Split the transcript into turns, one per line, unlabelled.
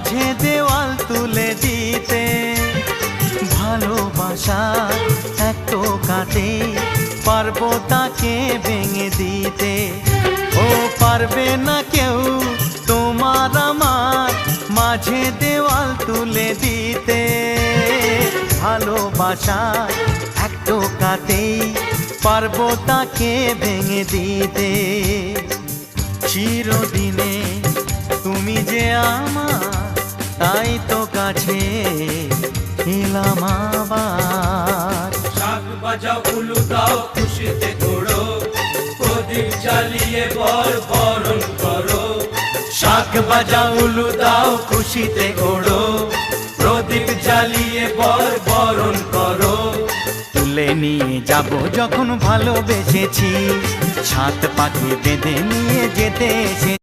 মাঝে দেওয়াল তুলে দিতে। ভালোবাসা এক টোকাতে পারবো তাকে ভেঙে দিতে। ও পারবে না কেউ তোমার আমার মাঝে দেওয়াল তুলে দিতে। ভালোবাসা এক টোকাতেই পারবো তাকে ভেঙে দিতে। চিরদিনে তুমি যে আমার, তাই তো কাছে এলাম আবার।
শাক বাজাও উলু দাও খুশিতে ঘোড়ো, প্রদীপ জ্বালিয়ে বরণ করো।
শাক বাজাও উলু দাও খুশিতে ওড়ো,
প্রদীপ জ্বালিয়ে বরণ করো।
তুলে নিয়ে যাব যখন ভালোবেসেছি, ছাদ পাখি বেঁধে নিয়ে যেতে এসেছি।